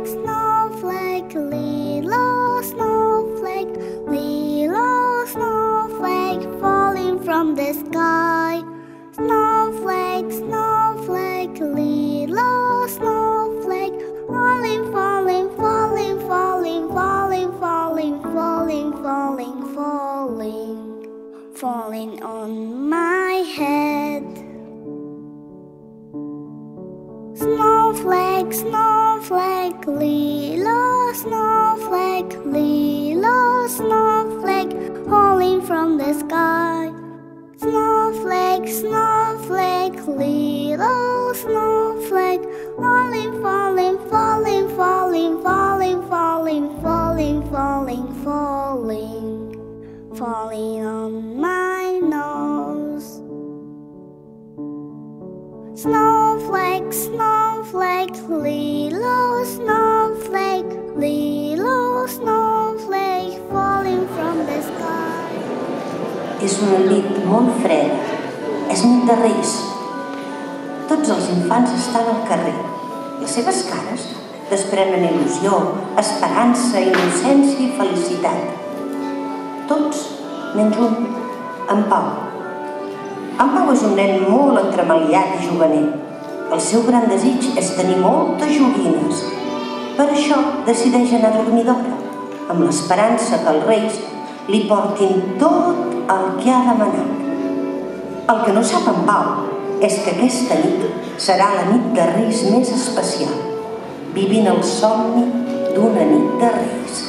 snowflake, little snowflake, little snowflake falling from the sky. Snowflake, snowflake, little snowflake, falling, falling, falling, falling, falling, falling, falling, falling, falling, falling on my head. Snowflake, snowflake, little snowflake, little snowflake, falling from the sky. Snowflake, snowflake, little snowflake, falling, falling, falling, falling, falling, falling, falling, falling, falling, falling on my nose. Snowflake, snowflake, little snowflake, little snowflake, falling from the sky. És una nit molt freda, és nit de Reis. Tots els infants estan al carrer. Les seves cares desprenen il·lusió, esperança, innocència i felicitat. Tots, menys un, en Pau. En Pau és un nen molt entremaliat i juganer. El seu gran desig és tenir moltes joguines. Per això decideix anar a dormir d'hora, amb l'esperança que els Reis li portin tot el que ha demanat. El que no sap en Pau és que aquesta nit serà la nit de Reis més especial, vivint el somni d'una nit de Reis.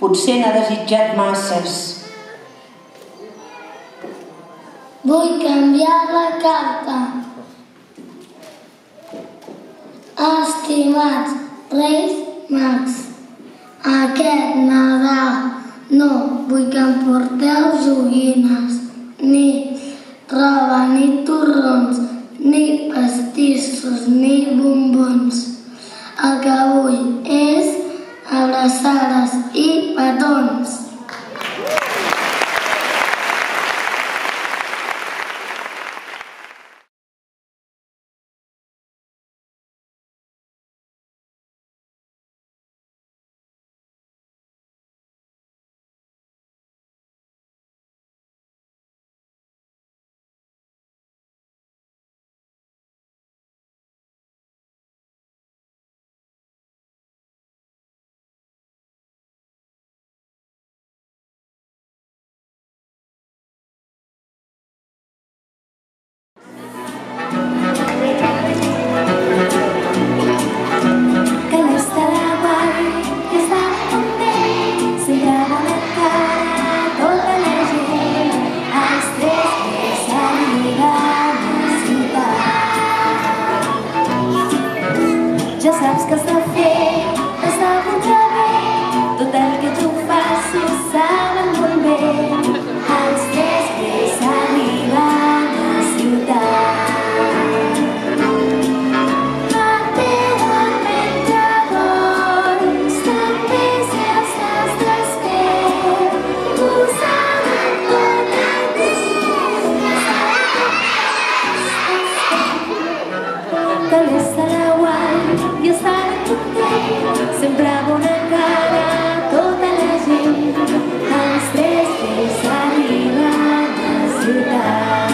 Potser n'ha desitjat masses. Vull canviar la carta. Estimats Reis Mags, aquest Nadal no vull que em porteu joguines, ni roba, ni torrons, ni pastissos, ni bombons. El que vull és abraçades i petons. Ja saps que has de fer, has de posar bé, tot el que tu facis saben molt bé. Els tres Reis arriben a ciutat. Mateu mentre dorms, també si estàs despert, ho saben tot el temps. Que l'est de la guai i està ben content, sempre bona cara tota la gent. Els tres Reis arriben a ciutat.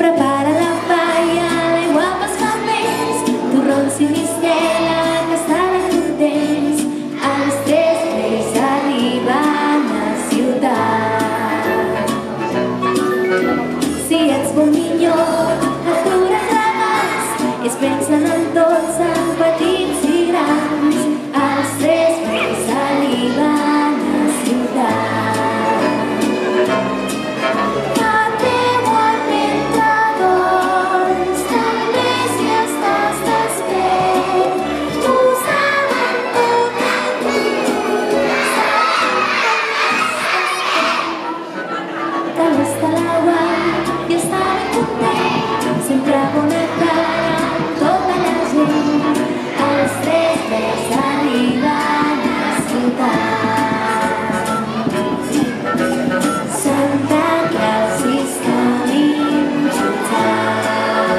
Prepara la paella, l'aigua pels camells, torrons i mistela, que estaran contents. Els tres Reis arriben a ciutat. Si ets bon minyó, es pensen en tots, en petits i grans. Els tres Reis arriben a ciutat. Mateu mentre dorms, també si estàs despert, ho saben tot el temps. Que l'est de la guai i està ben content, sempre bona cara tota la gent. Els tres Reis arriben a ciutat. Santa Claus is coming to town.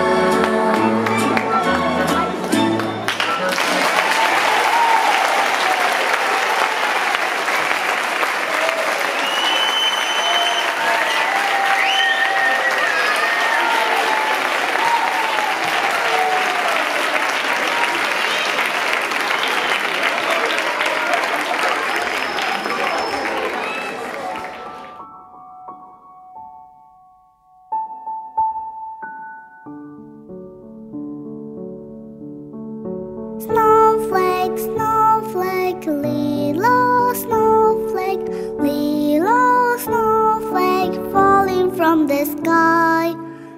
Snowflake, snowflake, little snowflake, little snowflake falling from the sky.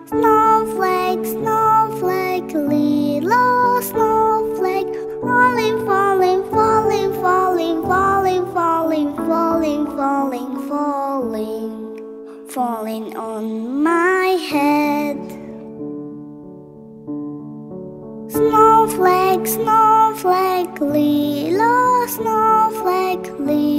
Snowflake, snowflake, little snowflake, falling, falling, falling, falling, falling, falling, falling, falling, falling, falling on my head. Snowflake, snowflake, little snowflake, little